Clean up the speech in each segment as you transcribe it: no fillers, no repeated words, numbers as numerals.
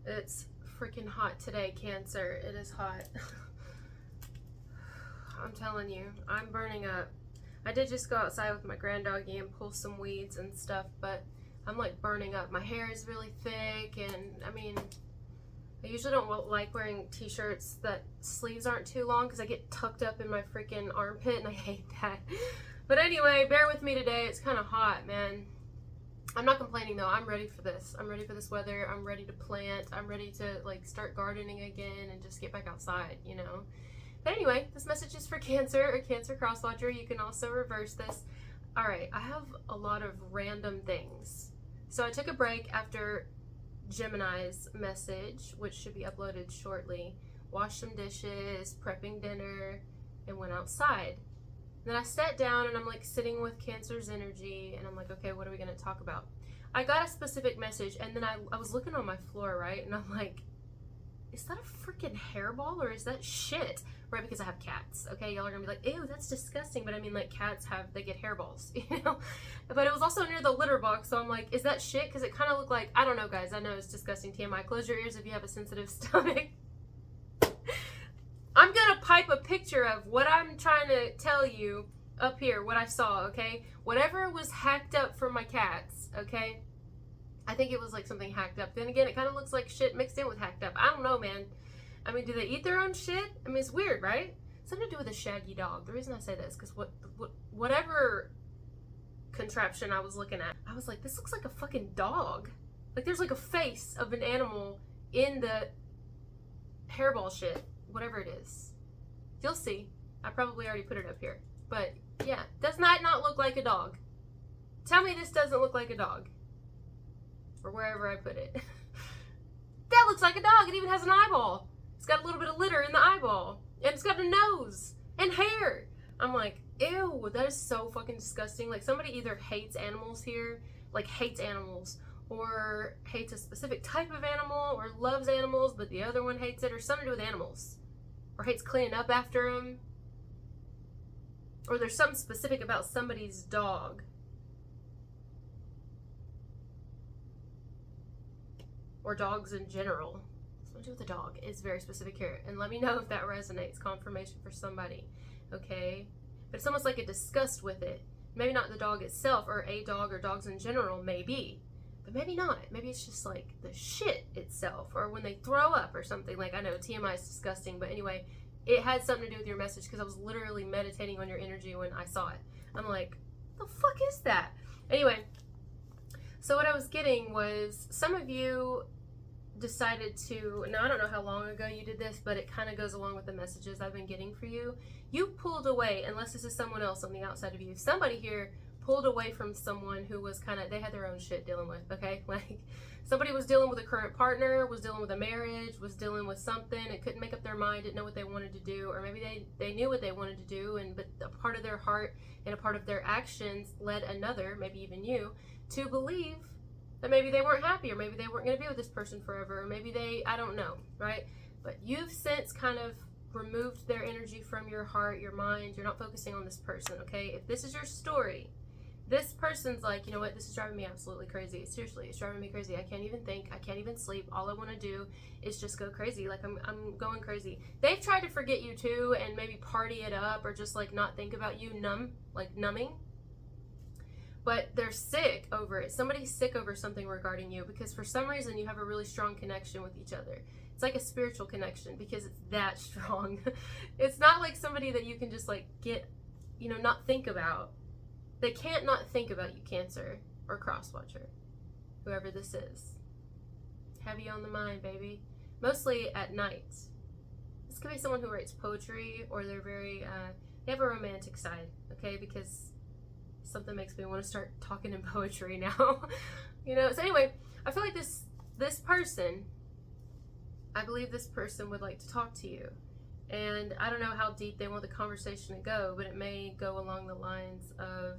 It's freaking hot today, Cancer. It is hot. I'm telling you, I'm burning up. I did just go outside with my granddoggy and pull some weeds and stuff, but I'm like burning up. My hair is really thick, and I mean, I usually don't like wearing t-shirts that sleeves aren't too long because I get tucked up in my freaking armpit, and I hate that. But anyway, bear with me today. It's kind of hot, man. I'm not complaining though. I'm ready for this. I'm ready for this weather. I'm ready to plant. I'm ready to like start gardening again and just get back outside, you know. But anyway, this message is for Cancer or Cancer Crosswatcher. You can also reverse this. All right, I have a lot of random things. So I took a break after Gemini's message, which should be uploaded shortly. Washed some dishes, prepping dinner, and went outside. Then I sat down and I'm like sitting with Cancer's energy, and I'm like, okay, what are we going to talk about? I got a specific message, and then I was looking on my floor, right? And I'm like, is that a freaking hairball or is that shit? Right, because I have cats, okay? Y'all are gonna be like, ew, that's disgusting. But I mean, like, cats they get hairballs, you know? But it was also near the litter box, so I'm like, is that shit? Because it kind of looked like, I don't know, guys. I know it's disgusting, TMI. Close your ears if you have a sensitive stomach. I'm gonna pipe a picture of what I'm trying to tell you up here, what I saw, okay? Whatever was hacked up from my cats, okay? I think it was like something hacked up. Then again, it kind of looks like shit mixed in with hacked up. I don't know, man. I mean, do they eat their own shit? I mean, it's weird, right? Something to do with a shaggy dog. The reason I say this, because whatever contraption I was looking at, I was like, this looks like a fucking dog. Like, there's like a face of an animal in the hairball shit, whatever it is. You'll see. I probably already put it up here. But, yeah, does that not look like a dog? Tell me this doesn't look like a dog. Or wherever I put it. That looks like a dog. It even has an eyeball. It's got a little bit of litter in the eyeball. And it's got a nose and hair. I'm like, ew, that is so fucking disgusting. Like, somebody either hates animals here, like hates animals, or hates a specific type of animal, or loves animals, but the other one hates it, or something to do with animals. Or hates cleaning up after them. Or there's something specific about somebody's dog. Or dogs in general. Something to do with a dog is very specific here. And let me know if that resonates. Confirmation for somebody. Okay? But it's almost like a disgust with it. Maybe not the dog itself, or a dog, or dogs in general, maybe. But maybe not. Maybe it's just like the shit itself. Or when they throw up or something. Like, I know TMI is disgusting, but anyway, it had something to do with your message because I was literally meditating on your energy when I saw it. I'm like, the fuck is that? Anyway, so what I was getting was, some of you decided to, now I don't know how long ago you did this, but it kind of goes along with the messages I've been getting for you. You pulled away, unless this is someone else on the outside of you. Somebody here pulled away from someone who was kind of, they had their own shit dealing with, okay? Like, somebody was dealing with a current partner, was dealing with a marriage, was dealing with something, and couldn't make up their mind, didn't know what they wanted to do, or maybe they knew what they wanted to do, but a part of their heart and a part of their actions led another, maybe even you, to believe that maybe they weren't happy, or maybe they weren't going to be with this person forever, or maybe I don't know, right? But you've since kind of removed their energy from your heart, your mind. You're not focusing on this person, okay? If this is your story, this person's like, you know what, this is driving me absolutely crazy. Seriously, it's driving me crazy. I can't even think. I can't even sleep. All I want to do is just go crazy. Like, I'm going crazy. They've tried to forget you too, and maybe party it up, or just like not think about you, numbing. But they're sick over it. Somebody's sick over something regarding you, because for some reason you have a really strong connection with each other. It's like a spiritual connection because it's that strong. It's not like somebody that you can just like get, you know, not think about. They can't not think about you, Cancer or Crosswatcher, whoever this is. Heavy on the mind, baby. Mostly at night. This could be someone who writes poetry, or they're very, they have a romantic side, okay? Because something makes me want to start talking in poetry now. You know, so anyway, I feel like this person, I believe this person would like to talk to you. And I don't know how deep they want the conversation to go, but it may go along the lines of,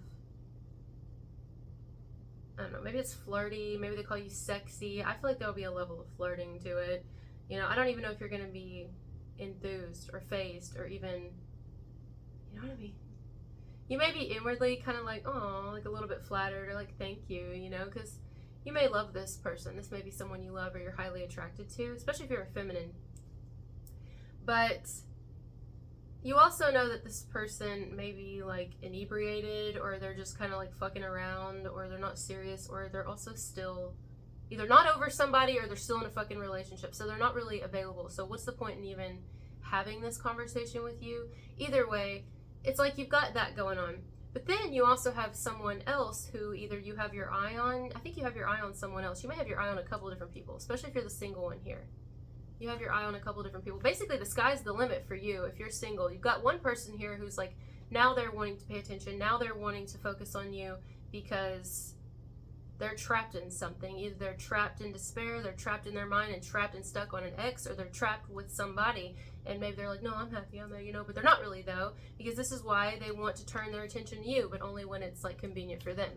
I don't know, maybe it's flirty, maybe they call you sexy. I feel like there'll be a level of flirting to it. You know, I don't even know if you're going to be enthused or phased, or even, you know what I mean? You may be inwardly kind of like, oh, like a little bit flattered, or like, thank you, you know, because You may love this person. This may be someone you love or you're highly attracted to, especially if you're a feminine. But you also know that this person may be like inebriated, or they're just kind of like fucking around, or they're not serious, or they're also still either not over somebody or they're still in a fucking relationship. So they're not really available. So what's the point in even having this conversation with you? Either way, it's like you've got that going on. But then you also have someone else who either you have your eye on. I think you have your eye on someone else. You may have your eye on a couple of different people, especially if you're the single one here. You have your eye on a couple of different people. Basically, the sky's the limit for you if you're single. You've got one person here who's like, now they're wanting to pay attention. Now they're wanting to focus on you because they're trapped in something. Either they're trapped in despair, they're trapped in their mind and trapped and stuck on an ex, or they're trapped with somebody and maybe they're like, no, I'm happy, I'm there, but they're not really though, because this is why they want to turn their attention to you, but only when it's like convenient for them.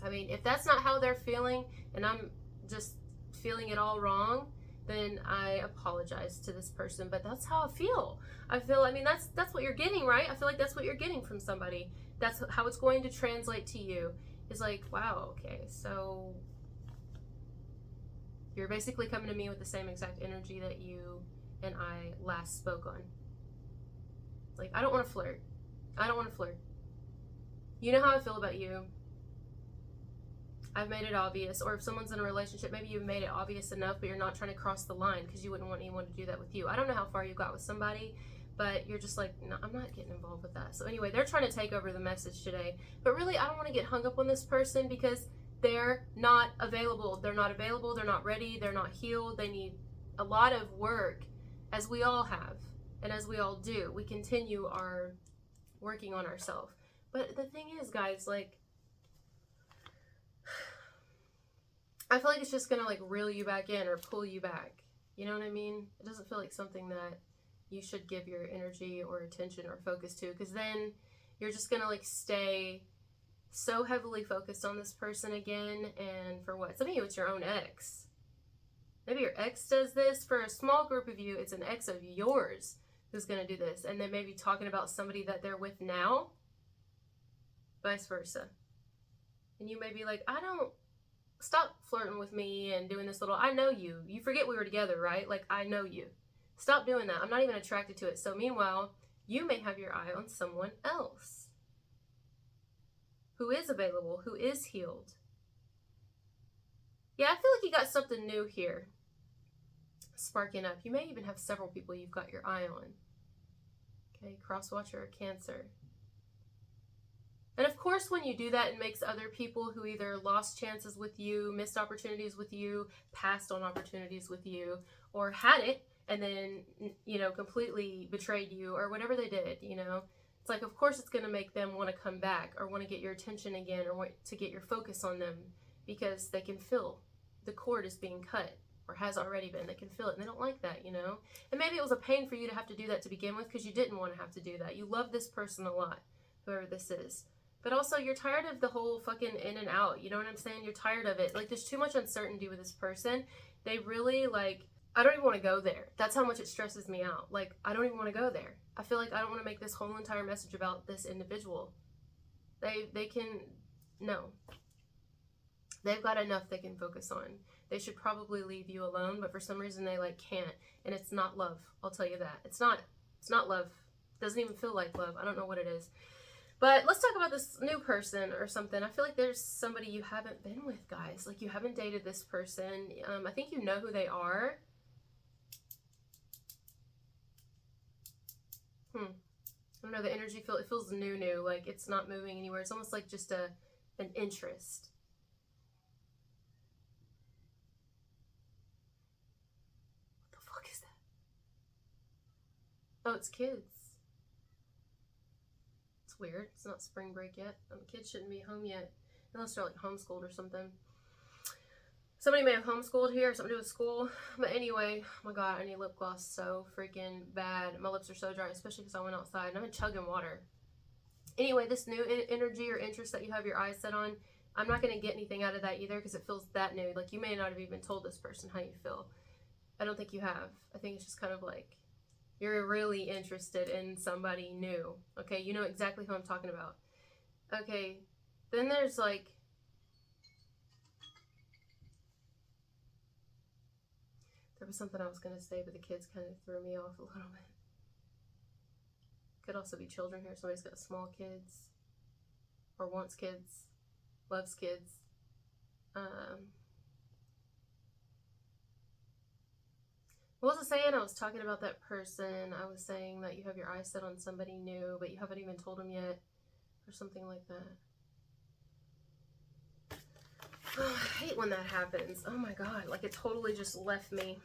I mean, if that's not how they're feeling and I'm just feeling it all wrong, then I apologize to this person, but that's how I feel. I mean, that's what you're getting, right? I feel like that's what you're getting from somebody. That's how it's going to translate to you. Is like, wow, okay, so you're basically coming to me with the same exact energy that you and I last spoke on. Like, I don't want to flirt. I don't want to flirt. You know how I feel about you. I've made it obvious. Or if someone's in a relationship, maybe you've made it obvious enough, but you're not trying to cross the line because you wouldn't want anyone to do that with you. I don't know how far you got with somebody, but you're just like, no, I'm not getting involved with that. So anyway, they're trying to take over the message today. But really, I don't want to get hung up on this person because they're not available. They're not available. They're not ready. They're not healed. They need a lot of work, as we all have and as we all do. We continue our working on ourselves. But the thing is, guys, like, I feel like it's just going to like reel you back in or pull you back. You know what I mean? It doesn't feel like something that you should give your energy or attention or focus to, because then you're just gonna like stay so heavily focused on this person again. And for what? Some of you, it's your own ex. Maybe your ex does this. For a small group of you, it's an ex of yours who's gonna do this, and they may be talking about somebody that they're with now, vice versa. And you may be like, stop flirting with me and doing this little, I know you forget we were together, right? Like, I know you. Stop doing that. I'm not even attracted to it. So meanwhile, you may have your eye on someone else who is available, who is healed. Yeah, I feel like you got something new here sparking up. You may even have several people you've got your eye on. Okay, crosswatcher or Cancer. And of course, when you do that, it makes other people who either lost chances with you, missed opportunities with you, passed on opportunities with you, or had it and then, completely betrayed you, or whatever they did, It's like, of course, it's going to make them want to come back or want to get your attention again or want to get your focus on them, because they can feel the cord is being cut, or has already been. They can feel it, and they don't like that, And maybe it was a pain for you to have to do that to begin with, because you didn't want to have to do that. You love this person a lot, whoever this is. But also, you're tired of the whole fucking in and out. You know what I'm saying? You're tired of it. Like, there's too much uncertainty with this person. They really, I don't even want to go there. That's how much it stresses me out. Like, I don't even want to go there. I feel like I don't want to make this whole entire message about this individual. They can, no. They've got enough they can focus on. They should probably leave you alone, but for some reason they, can't. And it's not love. I'll tell you that. It's not love. It doesn't even feel like love. I don't know what it is. But let's talk about this new person or something. I feel like there's somebody you haven't been with, guys. Like, you haven't dated this person. I think you know who they are. I don't know, the energy it feels new. Like, it's not moving anywhere. It's almost like just an interest. What the fuck is that? Oh, it's kids. Weird. It's not spring break yet. Kids shouldn't be home yet, unless they're homeschooled or something. Somebody may have homeschooled here, something to do with school. But anyway, oh my god, I need lip gloss so freaking bad. My lips are so dry, especially because I went outside and I've been chugging water. Anyway, this new energy or interest that you have your eyes set on, I'm not going to get anything out of that either, because it feels that new. Like, you may not have even told this person how you feel. I don't think you have. I think it's just kind of like, you're really interested in somebody new. Okay, you know exactly who I'm talking about. Okay, then there's There was something I was going to say, but the kids kind of threw me off a little bit. Could also be children here. Somebody's got small kids, or wants kids, loves kids. What was I saying? I was talking about that person. I was saying that you have your eyes set on somebody new, but you haven't even told them yet, or something like that. Oh, I hate when that happens. Oh my god, like it totally just left me.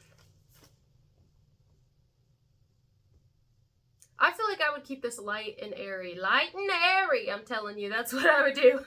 I feel like I would keep this light and airy. Light and airy, I'm telling you. That's what I would do.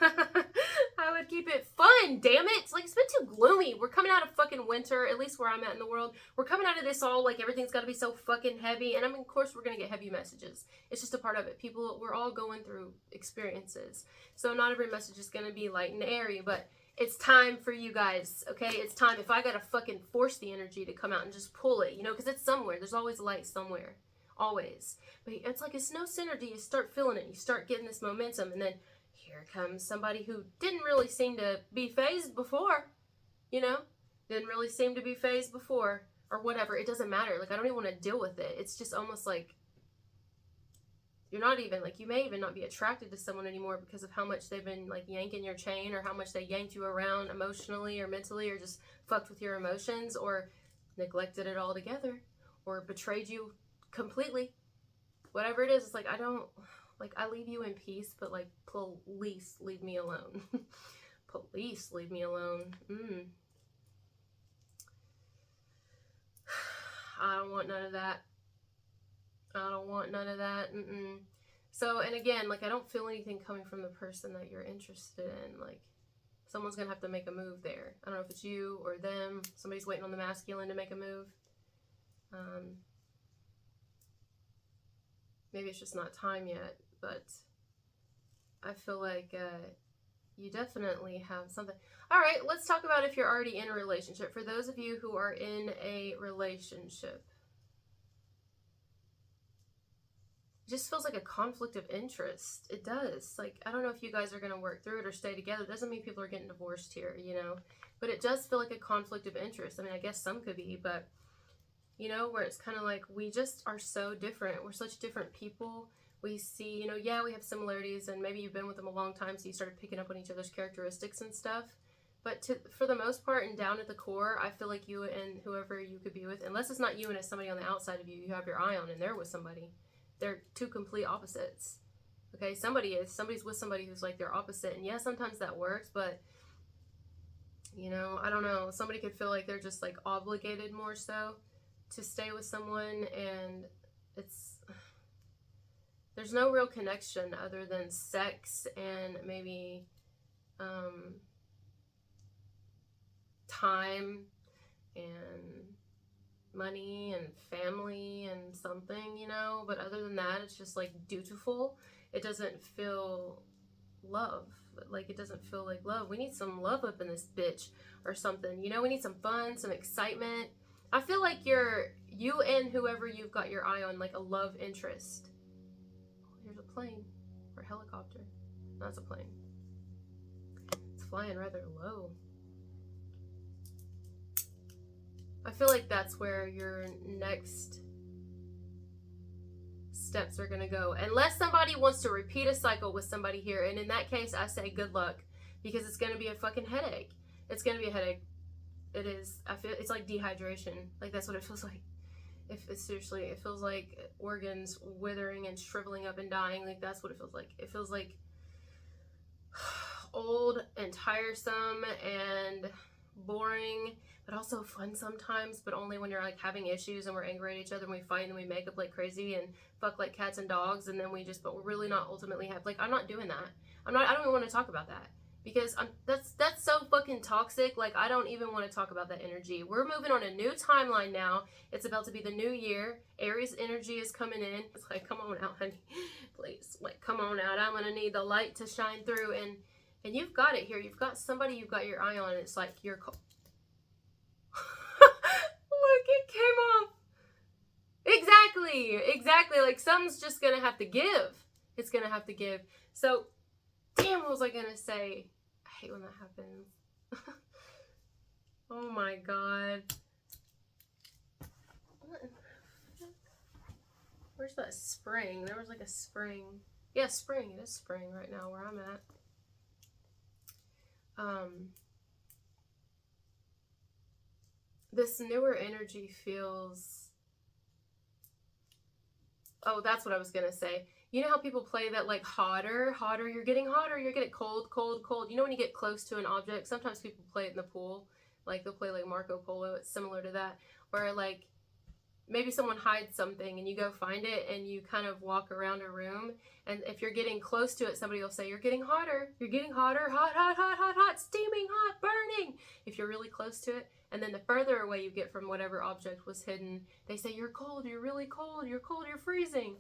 I would keep it fun, damn it. It's like, it's been too gloomy. We're coming out of fucking winter, at least where I'm at in the world. We're coming out of this all like everything's got to be so fucking heavy. And I mean, of course, we're going to get heavy messages. It's just a part of it. People, we're all going through experiences. So not every message is going to be light and airy, but it's time for you guys, okay? It's time. If I got to fucking force the energy to come out and just pull it, you know, because it's somewhere. There's always light somewhere. Always. But it's like it's no synergy. You start feeling it. You start getting this momentum. And then here comes somebody who didn't really seem to be phased before. You know? Didn't really seem to be phased before. Or whatever. It doesn't matter. Like, I don't even want to deal with it. It's just almost like you're not even, like, you may even not be attracted to someone anymore because of how much they've been, like, yanking your chain, or how much they yanked you around emotionally or mentally, or just fucked with your emotions, or neglected it altogether, or betrayed you completely. Whatever it is, it's like, I don't, like, I leave you in peace, but like, police, leave me alone. Police, leave me alone. I don't want none of that. I don't want none of that. So, and again, like, I don't feel anything coming from the person that you're interested in. Like, someone's gonna have to make a move there. I don't know if it's you or them. Somebody's waiting on the masculine to make a move. Maybe it's just not time yet, but I feel like you definitely have something. All right, let's talk about if you're already in a relationship. For those of you who are in a relationship, it just feels like a conflict of interest. It does. Like, I don't know if you guys are going to work through it or stay together. It doesn't mean people are getting divorced here, you know, but it does feel like a conflict of interest. I mean, I guess some could be, but you know, where it's kind of like, we just are so different. We're such different people. We see, you know, yeah, we have similarities, and maybe you've been with them a long time, so you started picking up on each other's characteristics and stuff. But for the most part, and down at the core, I feel like you and whoever you could be with, unless it's not you and it's somebody on the outside of you, you have your eye on, and they're with somebody. They're two complete opposites. Okay, somebody's with somebody who's like their opposite, and yeah, sometimes that works, but you know, I don't know. Somebody could feel like they're just like obligated more so to stay with someone, and there's no real connection other than sex and maybe time and money and family and something, you know, but other than that, it's just like dutiful. It doesn't feel love. Like, it doesn't feel like love. We need some love up in this bitch or something, you know. We need some fun, some excitement. I feel like you and whoever you've got your eye on, like a love interest. Oh, here's a plane or a helicopter. That's a plane. It's flying rather low. I feel like that's where your next steps are going to go. Unless somebody wants to repeat a cycle with somebody here. And in that case, I say good luck, because it's going to be a fucking headache. It's going to be a headache. It is. I feel it's like dehydration. Like, that's what it feels like. Seriously, it feels like organs withering and shriveling up and dying. Like, that's what it feels like. It feels like old and tiresome and boring, but also fun sometimes, but only when you're like having issues and we're angry at each other and we fight and we make up like crazy and fuck like cats and dogs, and then but we're really not ultimately happy. Like, I'm not doing that. I don't even want to talk about that. Because that's so fucking toxic. Like, I don't even want to talk about that energy. We're moving on a new timeline now. It's about to be the new year. Aries energy is coming in. It's like, come on out, honey. Please, like, come on out. I'm going to need the light to shine through. And you've got it here. You've got somebody you've got your eye on. And it's like, you're... Look, it came off. Exactly. Like, something's just going to have to give. It's going to have to give. So, damn, what was I going to say? I hate when that happens. Oh my god. Where's that spring? There was like a spring. Yeah, spring. It is spring right now where I'm at. This newer energy feels... Oh, that's what I was gonna say. You know how people play that like hotter, you're getting cold, cold, cold. You know when you get close to an object, sometimes people play it in the pool. Like they'll play like Marco Polo, it's similar to that. Where like maybe someone hides something and you go find it and you kind of walk around a room, and if you're getting close to it, somebody will say, you're getting hotter, hot, hot, hot, hot, hot, steaming hot, burning, if you're really close to it. And then the further away you get from whatever object was hidden, they say, you're cold, you're really cold, you're cold, you're freezing.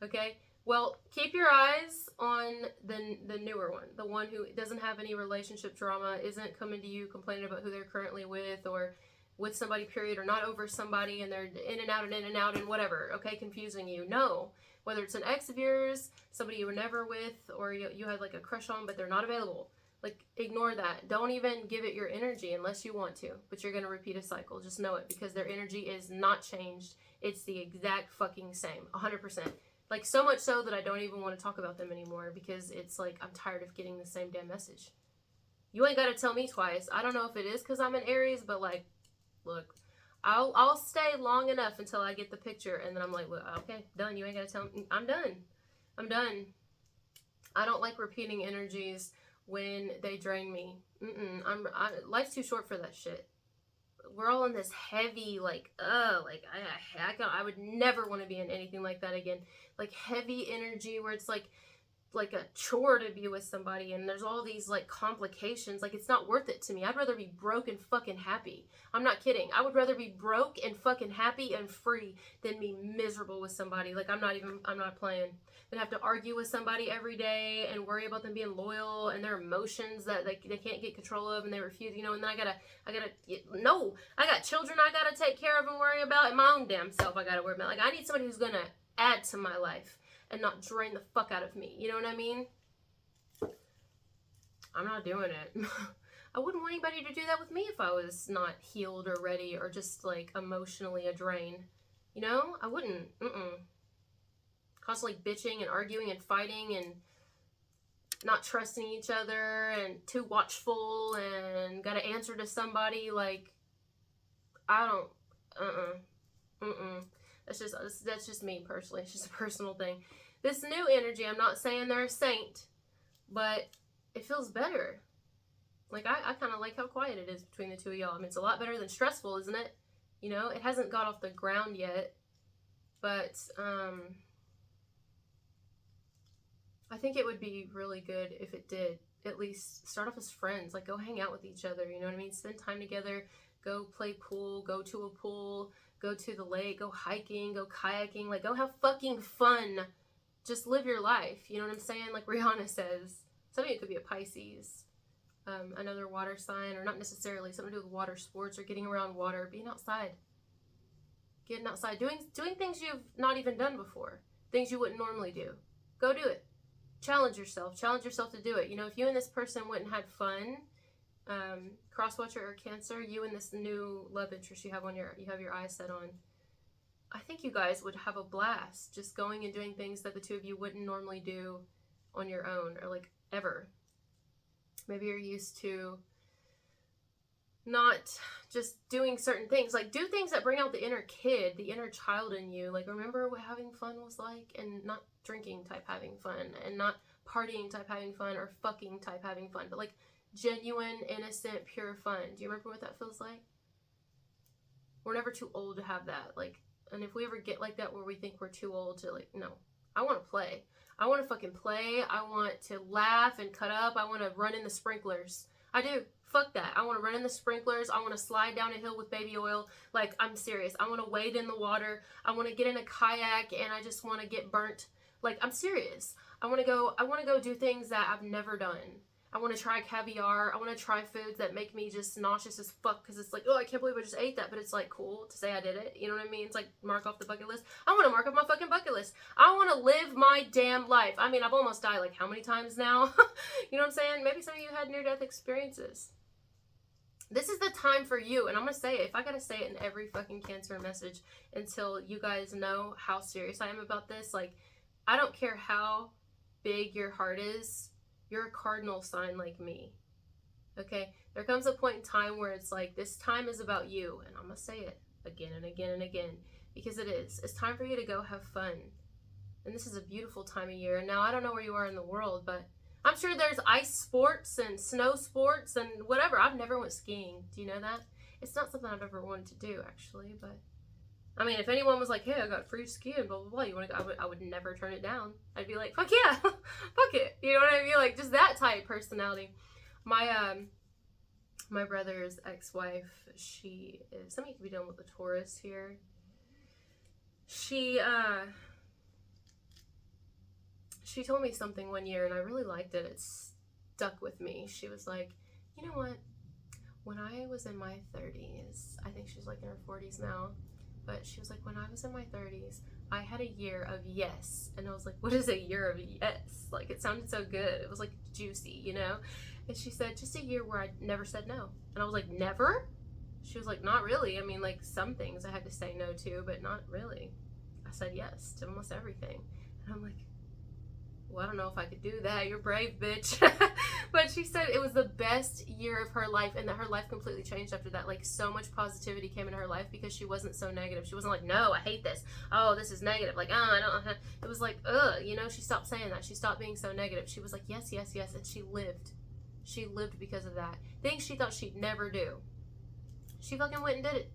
Okay? Well, keep your eyes on the newer one, the one who doesn't have any relationship drama, isn't coming to you complaining about who they're currently with, or with somebody, period, or not over somebody, and they're in and out and whatever, okay, confusing you. No. Whether it's an ex of yours, somebody you were never with, or you had like a crush on, but they're not available. Like, ignore that. Don't even give it your energy unless you want to, but you're going to repeat a cycle. Just know it, because their energy is not changed. It's the exact fucking same, 100%. Like, so much so that I don't even want to talk about them anymore, because it's like, I'm tired of getting the same damn message. You ain't got to tell me twice. I don't know if it is because I'm an Aries, but like, look, I'll stay long enough until I get the picture, and then I'm like, well, okay, done. You ain't gotta tell me. I'm done. I don't like repeating energies when they drain me. Life's too short for that shit. We're all in this heavy, like, I would never want to be in anything like that again. Like heavy energy where it's like a chore to be with somebody, and there's all these like complications. Like, it's not worth it to me. I'd rather be broke and fucking happy. I'm not kidding. I would rather be broke and fucking happy and free than be miserable with somebody. Like, I'm not playing. Then have to argue with somebody every day and worry about them being loyal and their emotions that they can't get control of, and they refuse, and then I got children I gotta take care of and worry about, and my own damn self I gotta worry about. Like, I need somebody who's gonna add to my life and not drain the fuck out of me. You know what I mean? I'm not doing it. I wouldn't want anybody to do that with me if I was not healed or ready, or just like emotionally a drain. You know? I wouldn't. Constantly bitching and arguing and fighting and not trusting each other and too watchful and gotta answer to somebody. Like, I don't. That's just me personally. It's just a personal thing. This new energy, I'm not saying they're a saint, but it feels better. Like, I kind of like how quiet it is between the two of y'all. I mean, it's a lot better than stressful, isn't it? You know, it hasn't got off the ground yet, but I think it would be really good if it did. At least start off as friends. Like, go hang out with each other, you know what I mean? Spend time together. Go play pool. Go to a pool. Go to the lake. Go hiking. Go kayaking. Like, go have fucking fun. Just live your life. You know what I'm saying? Like Rihanna says. Some of you could be a Pisces. Another water sign, or not necessarily something to do with water sports or getting around water. Being outside. Getting outside. Doing things you've not even done before. Things you wouldn't normally do. Go do it. Challenge yourself to do it. You know, if you and this person went and had fun, cross-watcher or Cancer, you and this new love interest you have your eyes set on, I think you guys would have a blast just going and doing things that the two of you wouldn't normally do on your own, or like ever. Maybe you're used to not just doing certain things. Like, do things that bring out the inner kid, the inner child in you. Like, remember what having fun was like, and not drinking type having fun, and not partying type having fun, or fucking type having fun, but like genuine, innocent, pure fun. Do you remember what that feels like? We're never too old to have that. Like, and if we ever get like that where we think we're too old to, like, no, I want to play. I want to fucking play. I want to laugh and cut up. I want to run in the sprinklers. I do. Fuck that. I want to run in the sprinklers. I want to slide down a hill with baby oil. Like, I'm serious. I want to wade in the water. I want to get in a kayak, and I just want to get burnt. Like, I'm serious. I want to go do things that I've never done. I want to try caviar. I want to try foods that make me just nauseous as fuck, because it's like, oh, I can't believe I just ate that, but it's like cool to say I did it. You know what I mean? It's like mark off the bucket list. I want to mark off my fucking bucket list. I want to live my damn life. I mean, I've almost died like how many times now? You know what I'm saying? Maybe some of you had near-death experiences. This is the time for you. And I'm going to say it. If I got to say it in every fucking cancer message until you guys know how serious I am about this, like, I don't care how big your heart is, you're a cardinal sign like me. Okay? There comes a point in time where it's like, this time is about you. And I'm going to say it again and again and again, because it is. It's time for you to go have fun. And this is a beautiful time of year. And now I don't know where you are in the world, but I'm sure there's ice sports and snow sports and whatever. I've never went skiing. Do you know that? It's not something I've ever wanted to do, actually. But I mean, if anyone was like, "Hey, I got free skiing, blah blah blah," you want to go? I would never turn it down. I'd be like, "Fuck yeah, fuck it." You know what I mean? Like, just that type personality. My brother's ex-wife, she is. Something to be done with the Taurus here. She told me something one year, and I really liked it. It stuck with me. She was like, you know what? When I was in my 30s, I think she's like in her 40s now, but she was like, when I was in my 30s, I had a year of yes. And I was like, what is a year of yes? Like, it sounded so good. It was like juicy, you know? And she said, just a year where I never said no. And I was like, never? She was like, not really. I mean, like, some things I had to say no to, but not really. I said yes to almost everything. And I'm like, well, I don't know if I could do that. You're brave, bitch. But she said it was the best year of her life, and that her life completely changed after that. Like, so much positivity came into her life because she wasn't so negative. She wasn't like, no, I hate this. Oh, this is negative. Like, oh, I don't. It was like, ugh, you know, she stopped saying that. She stopped being so negative. She was like, yes, yes, yes, and she lived. She lived because of that. Things she thought she'd never do. She fucking went and did it,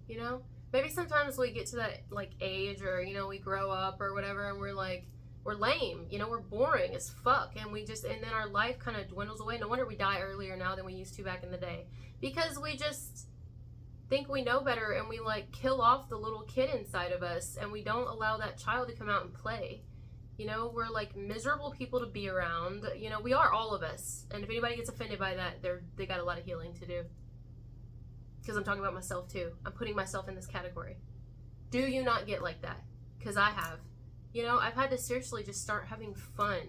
you know? Maybe sometimes we get to that, like, age, or, you know, we grow up or whatever, and we're like, we're lame, you know, we're boring as fuck, and then our life kind of dwindles away. No wonder we die earlier now than we used to back in the day, because we just think we know better, and we, like, kill off the little kid inside of us, and we don't allow that child to come out and play. You know, we're, like, miserable people to be around. You know, we are, all of us, and if anybody gets offended by that, they got a lot of healing to do, because I'm talking about myself too. I'm putting myself in this category. Do you not get like that? Because I have. You know, I've had to seriously just start having fun.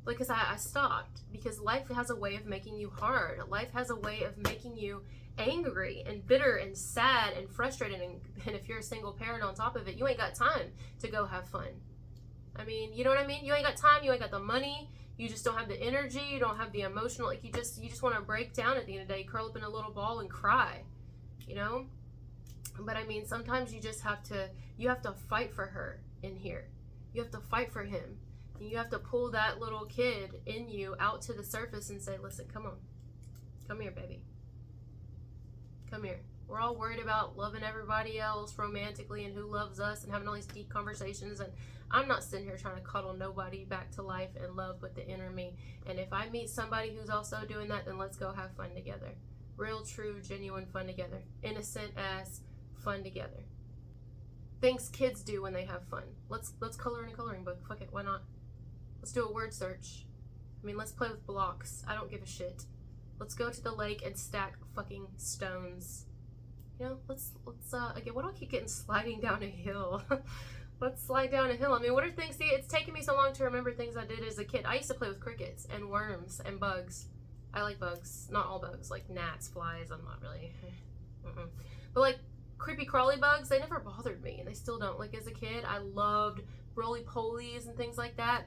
Like, because I stopped. Because life has a way of making you hard. Life has a way of making you angry and bitter and sad and frustrated. And if you're a single parent on top of it, you ain't got time to go have fun. I mean, you know what I mean? You ain't got time. You ain't got the money. You just don't have the energy. You don't have the emotional. Like, you just want to break down at the end of the day, curl up in a little ball and cry. You know? But I mean, sometimes you just have to fight for her in here. You have to fight for him. And you have to pull that little kid in you out to the surface and say, listen, come on. Come here, baby. Come here. We're all worried about loving everybody else romantically and who loves us and having all these deep conversations. And I'm not sitting here trying to cuddle nobody back to life and love but the inner me. And if I meet somebody who's also doing that, then let's go have fun together. Real, true, genuine fun together. Innocent ass fun together. Things kids do when they have fun. Let's color in a coloring book. Fuck it, why not? Let's do a word search. I mean, let's play with blocks. I don't give a shit. Let's go to the lake and stack fucking stones. You know, let's again, why do I keep getting sliding down a hill? Let's slide down a hill. I mean, what are things? See, it's taken me so long to remember things I did as a kid. I used to play with crickets and worms and bugs. I like bugs. Not all bugs. Like gnats, flies, I'm not really. But like, creepy crawly bugs, they never bothered me, and they still don't. Like, as a kid, I loved roly-polies and things like that.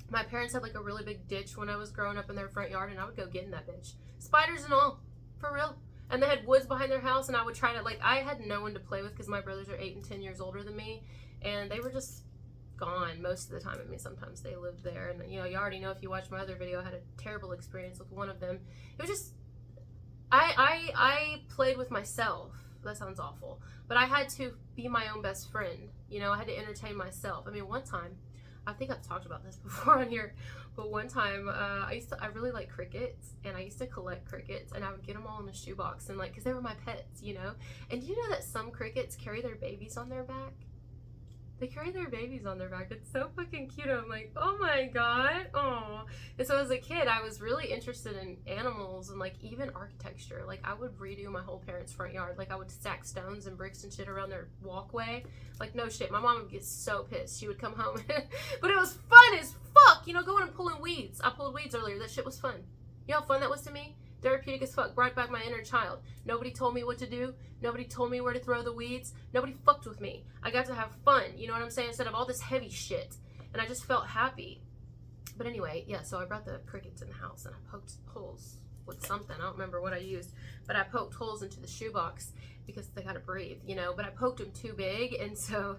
My parents had like a really big ditch when I was growing up in their front yard, and I would go get in that bitch. Spiders and all, for real. And they had woods behind their house, and I would try to, like, I had no one to play with because my brothers are 8 and 10 years older than me, and they were just gone most of the time. I mean, sometimes they lived there, and, you know, you already know if you watch my other video, I had a terrible experience with one of them. It was just, I played with myself. That sounds awful, but I had to be my own best friend. You know, I had to entertain myself. I mean, one time, I think I've talked about this before on here, but one time I really like crickets, and I used to collect crickets, and I would get them all in a shoebox, and like, because they were my pets, you know. And do you know that some crickets carry their babies on their back? They carry their babies on their back. It's so fucking cute. I'm like, oh my god. Oh. And so as a kid, I was really interested in animals and like even architecture. Like, I would redo my whole parents' front yard. Like, I would stack stones and bricks and shit around their walkway. Like, no shit. My mom would get so pissed. She would come home. But it was fun as fuck. You know, going and pulling weeds. I pulled weeds earlier. That shit was fun. You know how fun that was to me? Therapeutic as fuck. Brought back my inner child. Nobody told me what to do. Nobody told me where to throw the weeds. Nobody fucked with me. I got to have fun, you know what I'm saying, instead of all this heavy shit. And I just felt happy. But anyway, yeah, so I brought the crickets in the house and I poked holes with something. I don't remember what I used, but I poked holes into the shoebox because they gotta breathe, you know, but I poked them too big, and so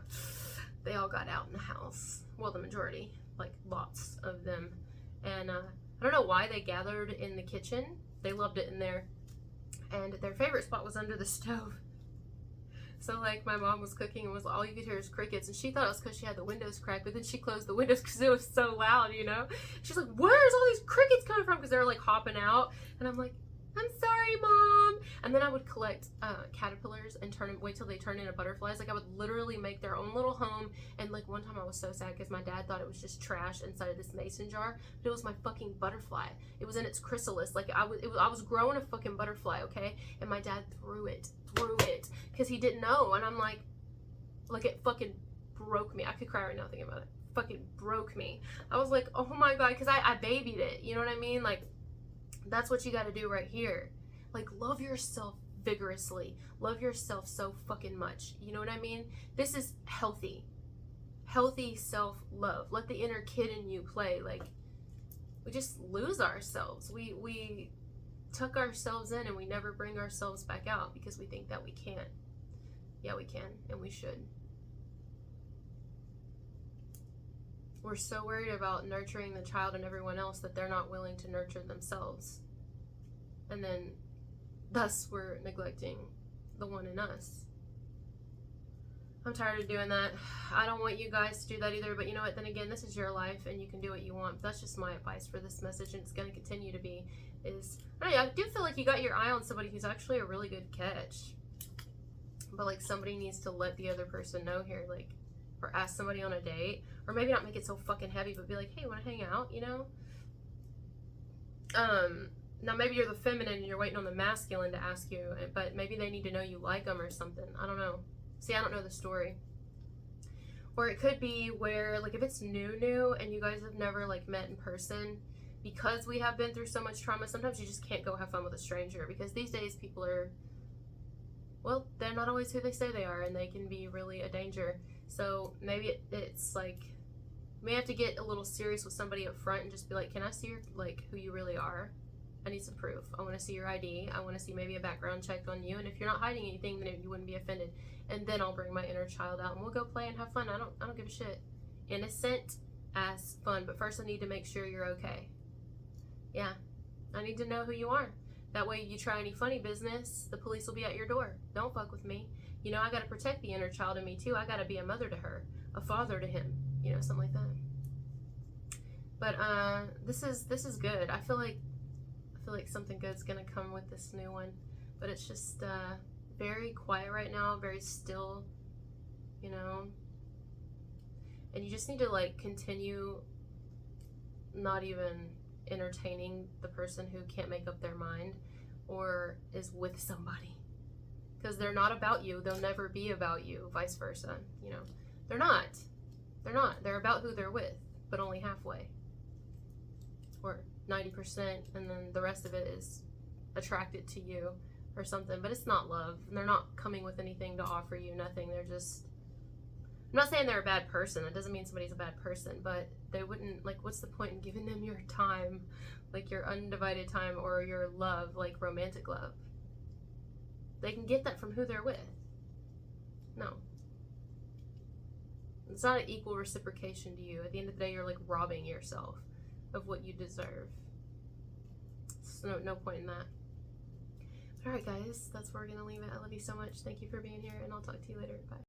they all got out in the house. Well, the majority, like lots of them. And I don't know why they gathered in the kitchen. They loved it in there. And their favorite spot was under the stove. So like my mom was cooking and was all you could hear is crickets, and she thought it was because she had the windows cracked, but then she closed the windows because it was so loud, you know. She's like, where's all these crickets coming from? Because they were like hopping out, and I'm like, I'm sorry, Mom. And then I would collect caterpillars and wait till they turn into butterflies. Like I would literally make their own little home. And like one time I was so sad because my dad thought it was just trash inside of this mason jar, but it was my fucking butterfly. It was in its chrysalis. Like I was growing a fucking butterfly, okay? And my dad threw it because he didn't know. And I'm like it fucking broke me. I could cry right now thinking about it. Fucking broke me. I was like, oh my God, because I babied it. You know what I mean? Like, that's what you got to do right here. Like, love yourself vigorously. Love yourself so fucking much. You know what I mean? This is healthy. Healthy self-love. Let the inner kid in you play. Like, we just lose ourselves. We tuck ourselves in and we never bring ourselves back out because we think that we can't. Yeah, we can, and we should. We're so worried about nurturing the child and everyone else that they're not willing to nurture themselves. And then, thus, we're neglecting the one in us. I'm tired of doing that. I don't want you guys to do that either, but you know what? Then again, this is your life and you can do what you want. That's just my advice for this message, and it's going to continue to be, I do feel like you got your eye on somebody who's actually a really good catch. But, like, somebody needs to let the other person know here, like, or ask somebody on a date, or maybe not make it so fucking heavy, but be like, hey, wanna hang out, you know? Now maybe you're the feminine and you're waiting on the masculine to ask you, but maybe they need to know you like them or something. I don't know. See, I don't know the story. Or it could be where, like, if it's new and you guys have never, like, met in person, because we have been through so much trauma, sometimes you just can't go have fun with a stranger, because these days people are, well, they're not always who they say they are, and they can be really a danger. So maybe it's like, you may have to get a little serious with somebody up front and just be like, can I see your, like, who you really are? I need some proof. I want to see your ID. I want to see maybe a background check on you. And if you're not hiding anything, then you wouldn't be offended. And then I'll bring my inner child out and we'll go play and have fun. I don't give a shit. Innocent as fun. But first I need to make sure you're okay. Yeah. I need to know who you are. That way you try any funny business, the police will be at your door. Don't fuck with me. You know, I got to protect the inner child in me too. I got to be a mother to her, a father to him, you know, something like that. But this is good. I feel like something good's gonna come with this new one, but it's just very quiet right now, very still, you know. And you just need to, like, continue not even entertaining the person who can't make up their mind or is with somebody. Because they're not about you. They'll never be about you. Vice versa. You know, they're not. They're about who they're with, but only halfway. Or 90%, and then the rest of it is attracted to you or something. But it's not love. And they're not coming with anything to offer you. Nothing. They're just... I'm not saying they're a bad person. That doesn't mean somebody's a bad person. But they wouldn't... Like, what's the point in giving them your time? Like, your undivided time or your love, like romantic love. They can get that from who they're with. No. It's not an equal reciprocation to you. At the end of the day, you're, like, robbing yourself of what you deserve. So no point in that. Alright, guys. That's where we're going to leave it. I love you so much. Thank you for being here, and I'll talk to you later. Bye.